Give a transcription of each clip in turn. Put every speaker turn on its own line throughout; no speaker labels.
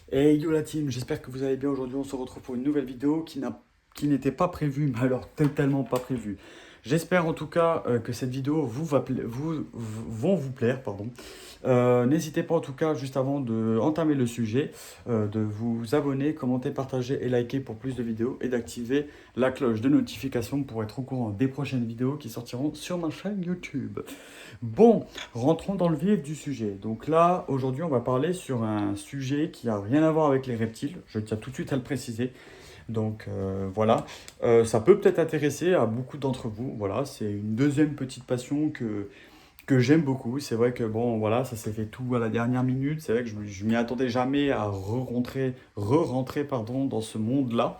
Hey yo la team, j'espère que vous allez bien. Aujourd'hui on se retrouve pour une nouvelle vidéo qui n'était pas prévue, mais alors totalement pas prévue. J'espère en tout cas que cette vidéo vont vous plaire, pardon. N'hésitez pas en tout cas, juste avant de entamer le sujet, de vous abonner, commenter, partager et liker pour plus de vidéos et d'activer la cloche de notification pour être au courant des prochaines vidéos qui sortiront sur ma chaîne YouTube. Bon, rentrons dans le vif du sujet. Donc là, aujourd'hui, on va parler sur un sujet qui n'a rien à voir avec les reptiles. Je tiens tout de suite à le préciser. Donc voilà. Ça peut peut-être intéresser à beaucoup d'entre vous. Voilà, c'est une deuxième petite passion que j'aime beaucoup. C'est vrai que bon, voilà, ça s'est fait tout à la dernière minute. C'est vrai que je m'y attendais jamais à re-rentrer, pardon, dans ce monde-là.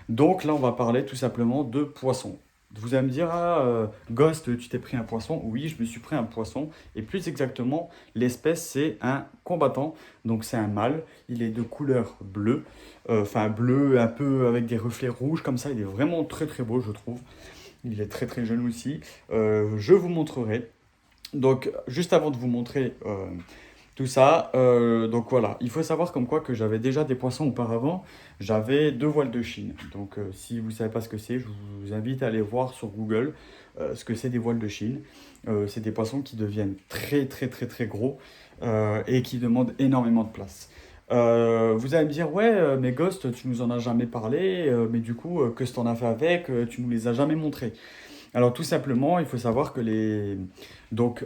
Donc là, on va parler tout simplement de poissons. Vous allez me dire, ah, Ghost, tu t'es pris un poisson? Oui, je me suis pris un poisson. Et plus exactement, l'espèce, c'est un combattant. Donc c'est un mâle. Il est de couleur bleue. Enfin, bleu un peu avec des reflets rouges comme ça. Il est vraiment très très beau, je trouve. Il est très très jeune aussi. Je vous montrerai. Donc, juste avant de vous montrer tout ça, donc voilà, il faut savoir comme quoi que j'avais déjà des poissons auparavant. J'avais deux voiles de Chine. Donc, si vous ne savez pas ce que c'est, je vous invite à aller voir sur Google ce que c'est des voiles de Chine. C'est des poissons qui deviennent très très très très gros et qui demandent énormément de place. Vous allez me dire, ouais, mais Ghost, tu nous en as jamais parlé, mais du coup, que ce t'en as fait avec, tu nous les as jamais montrés. Alors tout simplement, il faut savoir que donc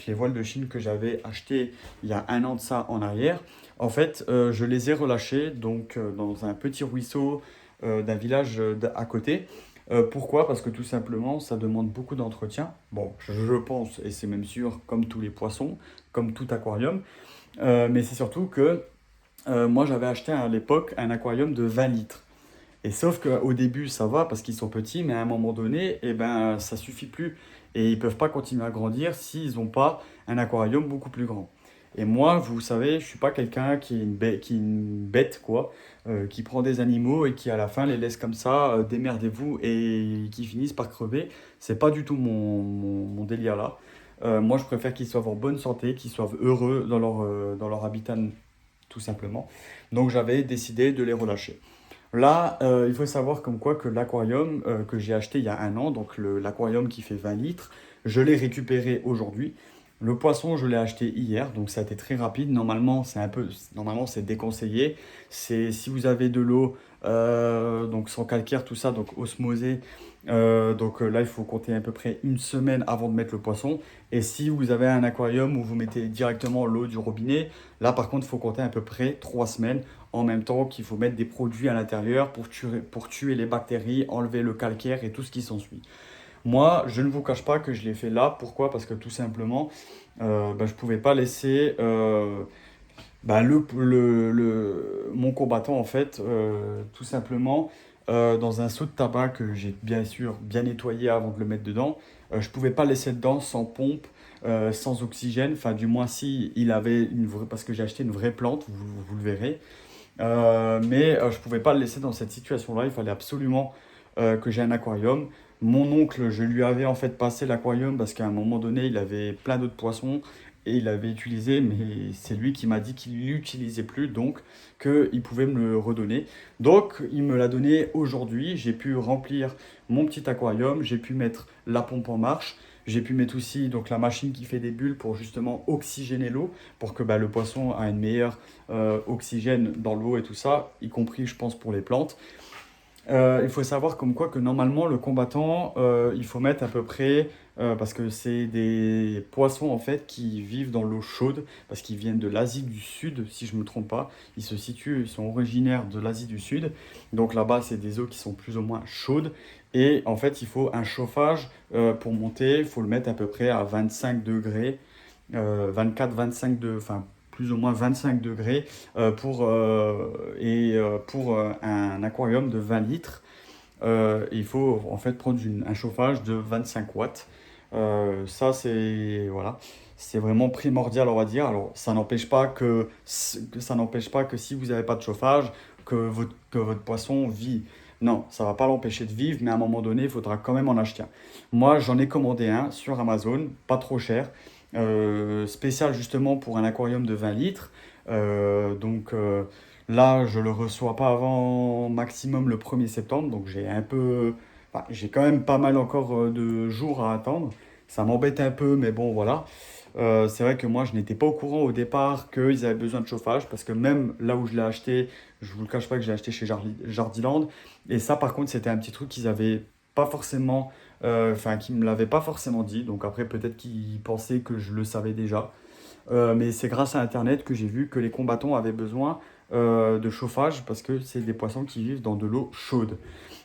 les voiles de Chine que j'avais achetées il y a un an de ça en arrière, en fait, je les ai relâchées donc, dans un petit ruisseau d'un village à côté. Pourquoi? Parce que tout simplement, ça demande beaucoup d'entretien. Bon, je pense, et c'est même sûr, comme tous les poissons, comme tout aquarium. Mais c'est surtout que moi, j'avais acheté à l'époque un aquarium de 20 litres. Et sauf qu'au début, ça va parce qu'ils sont petits, mais à un moment donné, eh ben, ça suffit plus. Et ils peuvent pas continuer à grandir s'ils n'ont pas un aquarium beaucoup plus grand. Et moi, vous savez, je suis pas quelqu'un qui est une bête, quoi, qui prend des animaux et qui à la fin les laisse comme ça, démerdez-vous, et qui finissent par crever. C'est pas du tout mon délire là. Moi, je préfère qu'ils soient en bonne santé, qu'ils soient heureux dans leur habitat, tout simplement. Donc, j'avais décidé de les relâcher. Là, il faut savoir comme quoi que l'aquarium que j'ai acheté il y a un an, donc l'aquarium qui fait 20 litres, je l'ai récupéré aujourd'hui. Le poisson, je l'ai acheté hier, donc ça a été très rapide. Normalement, c'est déconseillé. C'est si vous avez de l'eau, donc sans calcaire, tout ça, donc osmosée. Là, il faut compter à peu près une semaine avant de mettre le poisson. Et si vous avez un aquarium où vous mettez directement l'eau du robinet, là, par contre, il faut compter à peu près 3 semaines en même temps qu'il faut mettre des produits à l'intérieur pour tuer les bactéries, enlever le calcaire et tout ce qui s'ensuit. Moi, je ne vous cache pas que je l'ai fait là. Pourquoi? Parce que tout simplement, je ne pouvais pas laisser mon combattant, en fait, tout simplement, dans un seau de tabac que j'ai bien sûr bien nettoyé avant de le mettre dedans. Je ne pouvais pas laisser dedans sans pompe, sans oxygène. Enfin, du moins, si il avait parce que j'ai acheté une vraie plante, vous le verrez. Je ne pouvais pas le laisser dans cette situation-là. Il fallait absolument que j'ai un aquarium. Mon oncle, je lui avais en fait passé l'aquarium parce qu'à un moment donné, il avait plein d'autres poissons et il l'avait utilisé, mais c'est lui qui m'a dit qu'il l'utilisait plus, donc qu'il pouvait me le redonner. Donc il me l'a donné aujourd'hui. J'ai pu remplir mon petit aquarium, j'ai pu mettre la pompe en marche. J'ai pu mettre aussi donc, la machine qui fait des bulles pour justement oxygéner l'eau, pour que le poisson ait une meilleure oxygène dans l'eau et tout ça, y compris je pense pour les plantes. Il faut savoir comme quoi que normalement le combattant, il faut mettre à peu près, parce que c'est des poissons en fait qui vivent dans l'eau chaude, parce qu'ils viennent de l'Asie du Sud, si je ne me trompe pas. Ils sont originaires de l'Asie du Sud. Donc là-bas, c'est des eaux qui sont plus ou moins chaudes. Et en fait, il faut un chauffage pour monter. Il faut le mettre à peu près à 25 degrés, 24-25 de, enfin plus ou moins 25 degrés pour un aquarium de 20 litres. Il faut en fait prendre un chauffage de 25 watts. Ça, c'est voilà, c'est vraiment primordial, on va dire. Alors, ça n'empêche pas que si vous n'avez pas de chauffage, que votre poisson vit. Non, ça va pas l'empêcher de vivre, mais à un moment donné, il faudra quand même en acheter un. Moi, j'en ai commandé un sur Amazon, pas trop cher, spécial justement pour un aquarium de 20 litres. Là, je le reçois pas avant maximum le 1er septembre, donc j'ai quand même pas mal encore de jours à attendre. Ça m'embête un peu, mais bon, voilà. C'est vrai que moi, je n'étais pas au courant au départ qu'ils avaient besoin de chauffage, parce que même là où je l'ai acheté, je vous le cache pas que j'ai acheté chez Jardiland. Et ça, par contre, c'était un petit truc qu'ils avaient pas forcément, qu'ils me l'avaient pas forcément dit. Donc après, peut-être qu'ils pensaient que je le savais déjà. Mais c'est grâce à Internet que j'ai vu que les combattants avaient besoin de chauffage parce que c'est des poissons qui vivent dans de l'eau chaude.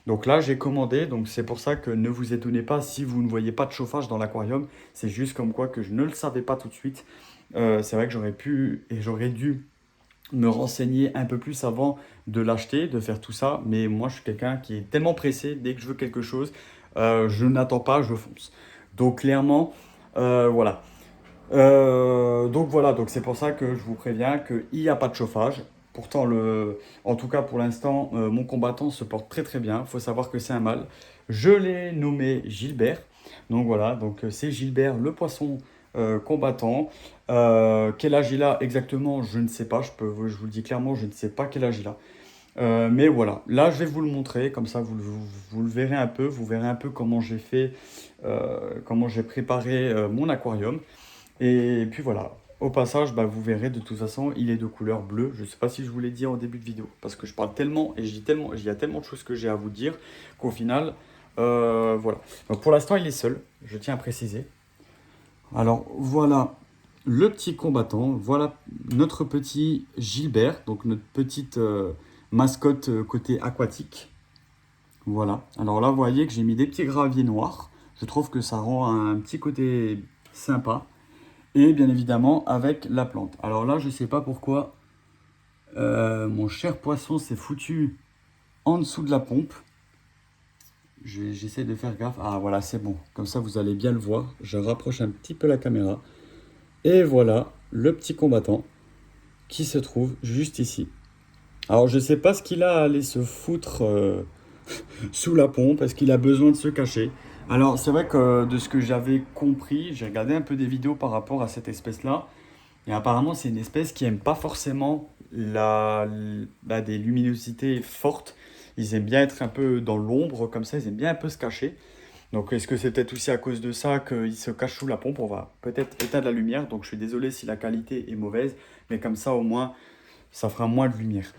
Donc là, j'ai commandé, donc c'est pour ça que ne vous étonnez pas si vous ne voyez pas de chauffage dans l'aquarium. C'est juste comme quoi que je ne le savais pas tout de suite. C'est vrai que j'aurais pu et j'aurais dû me renseigner un peu plus avant de l'acheter, de faire tout ça. Mais moi, je suis quelqu'un qui est tellement pressé, dès que je veux quelque chose, je n'attends pas, je fonce. Donc clairement, voilà. Donc voilà, donc c'est pour ça que je vous préviens qu'il n'y a pas de chauffage. Pourtant, en tout cas pour l'instant, mon combattant se porte très très bien. Il faut savoir que c'est un mâle. Je l'ai nommé Gilbert. Donc voilà, donc c'est Gilbert le poisson combattant. Quel âge il a exactement, je ne sais pas. Je vous le dis clairement, je ne sais pas quel âge il a. Mais voilà, là je vais vous le montrer, comme ça vous le verrez un peu, vous verrez un peu comment j'ai fait, comment j'ai préparé mon aquarium. Et puis voilà, au passage, bah, vous verrez de toute façon, il est de couleur bleue. Je ne sais pas si je vous l'ai dit en début de vidéo, parce que je parle tellement et je dis tellement, il y a tellement de choses que j'ai à vous dire qu'au final, voilà. Donc pour l'instant, il est seul, je tiens à préciser. Alors voilà le petit combattant, voilà notre petit Gilbert, donc notre petite mascotte côté aquatique. Voilà, alors là, vous voyez que j'ai mis des petits graviers noirs. Je trouve que ça rend un petit côté sympa. Et bien évidemment avec la plante. Alors là, je ne sais pas pourquoi mon cher poisson s'est foutu en dessous de la pompe. J'essaie de faire gaffe. Ah voilà, c'est bon. Comme ça, vous allez bien le voir. Je rapproche un petit peu la caméra. Et voilà le petit combattant qui se trouve juste ici. Alors, je ne sais pas ce qu'il a à aller se foutre sous la pompe. Est-ce qu'il a besoin de se cacher? Alors, c'est vrai que de ce que j'avais compris, j'ai regardé un peu des vidéos par rapport à cette espèce-là. Et apparemment, c'est une espèce qui aime pas forcément des luminosités fortes. Ils aiment bien être un peu dans l'ombre, comme ça, ils aiment bien un peu se cacher. Donc, est-ce que c'est peut-être aussi à cause de ça qu'ils se cachent sous la pompe? On va peut-être éteindre la lumière. Donc, je suis désolé si la qualité est mauvaise, mais comme ça, au moins, ça fera moins de lumière.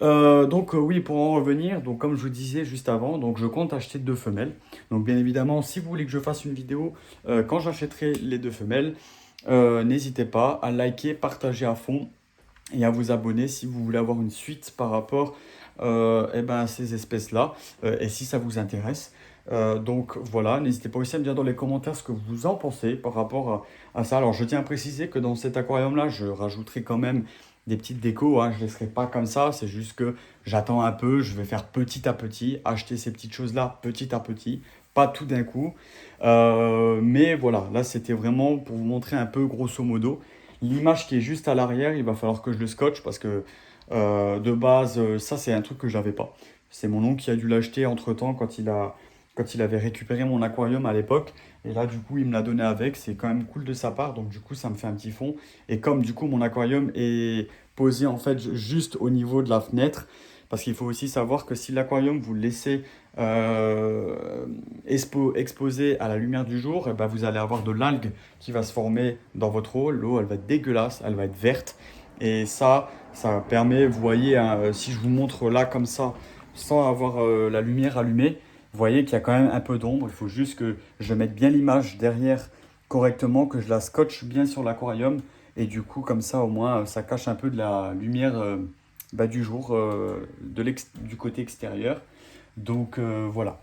Oui, pour en revenir, donc comme je vous disais juste avant, donc je compte acheter 2 femelles. Donc bien évidemment, si vous voulez que je fasse une vidéo quand j'achèterai les 2 femelles, n'hésitez pas à liker, partager à fond et à vous abonner si vous voulez avoir une suite par rapport à ces espèces-là et si ça vous intéresse. Donc voilà, n'hésitez pas aussi à me dire dans les commentaires ce que vous en pensez par rapport à ça. Alors je tiens à préciser que dans cet aquarium-là, je rajouterai quand même des petites décos, hein. Je ne laisserai pas comme ça, c'est juste que j'attends un peu, je vais faire petit à petit, acheter ces petites choses-là petit à petit, pas tout d'un coup. Mais voilà, là c'était vraiment pour vous montrer un peu grosso modo. L'image qui est juste à l'arrière, il va falloir que je le scotche parce que de base, ça c'est un truc que j'avais pas. C'est mon oncle qui a dû l'acheter entre-temps quand il avait récupéré mon aquarium à l'époque. Et là, du coup, il me l'a donné avec. C'est quand même cool de sa part. Donc, du coup, ça me fait un petit fond. Et comme, du coup, mon aquarium est posé, en fait, juste au niveau de la fenêtre, parce qu'il faut aussi savoir que si l'aquarium, vous le laissez exposé à la lumière du jour, eh ben, vous allez avoir de l'algue qui va se former dans votre eau. L'eau, elle va être dégueulasse, elle va être verte. Et ça permet, vous voyez, hein, si je vous montre là comme ça, sans avoir la lumière allumée, vous voyez qu'il y a quand même un peu d'ombre. Il faut juste que je mette bien l'image derrière correctement, que je la scotche bien sur l'aquarium. Et du coup, comme ça, au moins, ça cache un peu de la lumière du jour du côté extérieur. Donc voilà.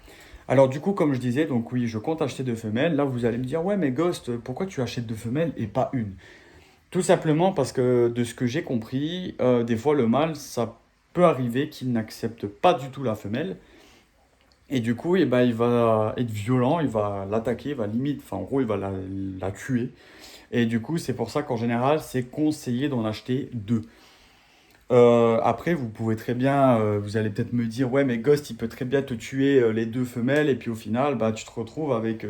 Alors du coup, comme je disais, donc oui, je compte acheter 2 femelles. Là, vous allez me dire, ouais, mais Ghost, pourquoi tu achètes 2 femelles et pas une? Tout simplement parce que de ce que j'ai compris, des fois le mâle, ça peut arriver qu'il n'accepte pas du tout la femelle. Et du coup, eh ben, il va être violent, il va l'attaquer, il va limite, enfin en gros, il va la tuer. Et du coup, c'est pour ça qu'en général, c'est conseillé d'en acheter 2. Après, vous pouvez très bien, vous allez peut-être me dire, ouais, mais Ghost, il peut très bien te tuer les 2 femelles, et puis au final, bah, tu te retrouves avec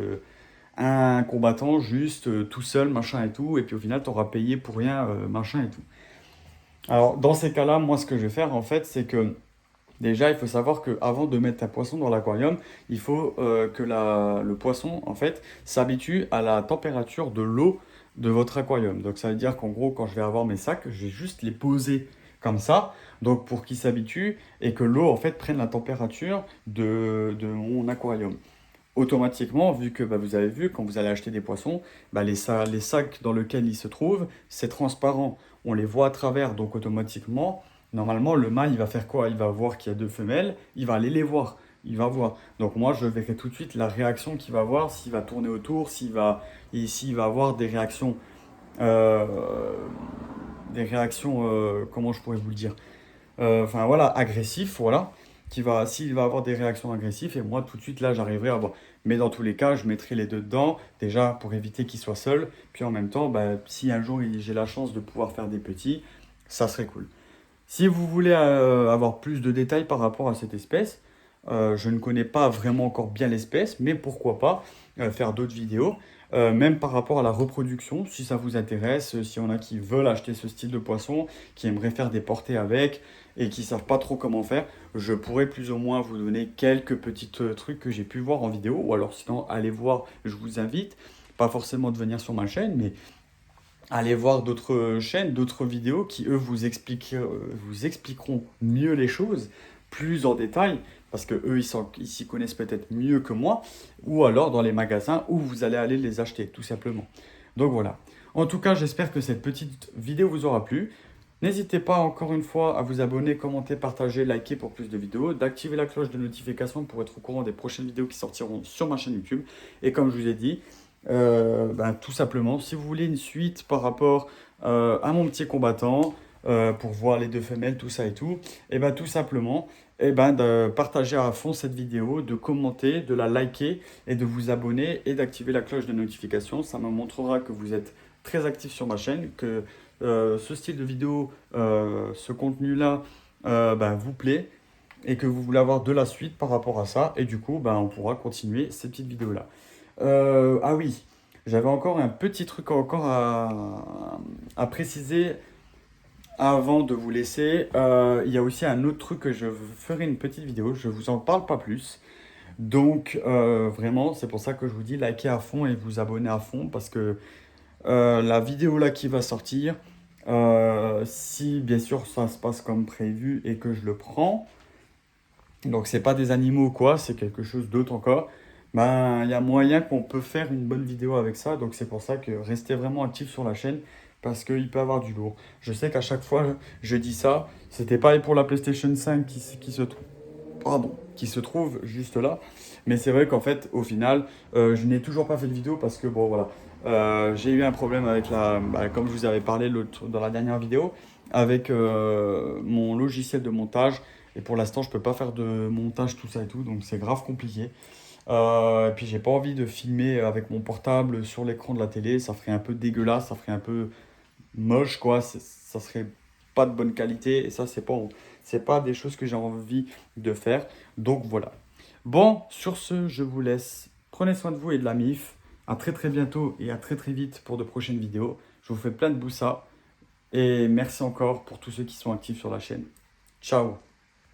un combattant juste tout seul, machin et tout, et puis au final, tu auras payé pour rien, machin et tout. Alors, dans ces cas-là, moi, ce que je vais faire, en fait, c'est que déjà, il faut savoir qu'avant de mettre un poisson dans l'aquarium, il faut que le poisson, en fait, s'habitue à la température de l'eau de votre aquarium. Donc, ça veut dire qu'en gros, quand je vais avoir mes sacs, je vais juste les poser comme ça, donc pour qu'ils s'habituent et que l'eau, en fait, prenne la température de mon aquarium. Automatiquement, vu que bah, vous avez vu, quand vous allez acheter des poissons, bah, les sacs dans lesquels ils se trouvent, c'est transparent. On les voit à travers, donc automatiquement, normalement, le mâle, il va faire quoi? Il va voir qu'il y a deux femelles, il va aller les voir. Il va voir. Donc moi, je verrai tout de suite la réaction qu'il va avoir, s'il va tourner autour, s'il va avoir euh, comment je pourrais vous le dire? Enfin voilà, agressif, voilà, s'il va avoir des réactions agressives, et moi tout de suite là j'arriverai à voir. Mais dans tous les cas, je mettrai les deux dedans, déjà pour éviter qu'il soit seul, puis en même temps, bah, si un jour j'ai la chance de pouvoir faire des petits, ça serait cool. Si vous voulez avoir plus de détails par rapport à cette espèce, je ne connais pas vraiment encore bien l'espèce, mais pourquoi pas faire d'autres vidéos, même par rapport à la reproduction, si ça vous intéresse, si on a qui veulent acheter ce style de poisson, qui aimeraient faire des portées avec et qui ne savent pas trop comment faire, je pourrais plus ou moins vous donner quelques petits trucs que j'ai pu voir en vidéo, ou alors sinon allez voir, je vous invite, pas forcément de venir sur ma chaîne, mais allez voir d'autres chaînes, d'autres vidéos qui, eux, vous expliqueront mieux les choses, plus en détail, parce que eux, ils s'y connaissent peut-être mieux que moi, ou alors dans les magasins où vous allez aller les acheter, tout simplement. Donc voilà. En tout cas, j'espère que cette petite vidéo vous aura plu. N'hésitez pas encore une fois à vous abonner, commenter, partager, liker pour plus de vidéos, d'activer la cloche de notification pour être au courant des prochaines vidéos qui sortiront sur ma chaîne YouTube. Et comme je vous ai dit, ben, tout simplement, si vous voulez une suite par rapport à mon petit combattant, pour voir les deux femelles, tout ça et tout, et ben tout simplement, et ben de partager à fond cette vidéo, de commenter, de la liker et de vous abonner et d'activer la cloche de notification. Ça me montrera que vous êtes très actif sur ma chaîne, que ce style de vidéo, ce contenu-là, ben, vous plaît et que vous voulez avoir de la suite par rapport à ça. Et du coup, ben, on pourra continuer ces petites vidéos-là. Ah oui, j'avais encore un petit truc encore à préciser avant de vous laisser. Il y a aussi un autre truc que je ferai une petite vidéo, je vous en parle pas plus. Donc vraiment, c'est pour ça que je vous dis likez à fond et vous abonnez à fond parce que la vidéo là qui va sortir, si bien sûr ça se passe comme prévu et que je le prends, donc c'est pas des animaux ou quoi, c'est quelque chose d'autre encore. Ben, il y a moyen qu'on peut faire une bonne vidéo avec ça, donc c'est pour ça que restez vraiment actif sur la chaîne parce qu'il peut y avoir du lourd. Je sais qu'à chaque fois je dis ça, c'était pareil pour la PlayStation 5 qui se trouve juste là, mais c'est vrai qu'en fait au final je n'ai toujours pas fait de vidéo parce que bon voilà, j'ai eu un problème avec comme je vous avais parlé dans la dernière vidéo, avec mon logiciel de montage. Et pour l'instant, je peux pas faire de montage, tout ça et tout, donc c'est grave compliqué. Et puis j'ai pas envie de filmer avec mon portable sur l'écran de la télé, ça ferait un peu dégueulasse, ça ferait un peu moche, quoi. Ça serait pas de bonne qualité, et ça, c'est pas des choses que j'ai envie de faire. Donc voilà. Bon, sur ce, je vous laisse. Prenez soin de vous et de la MIF. À très très bientôt et à très très vite pour de prochaines vidéos. Je vous fais plein de boussas. Et merci encore pour tous ceux qui sont actifs sur la chaîne. Ciao!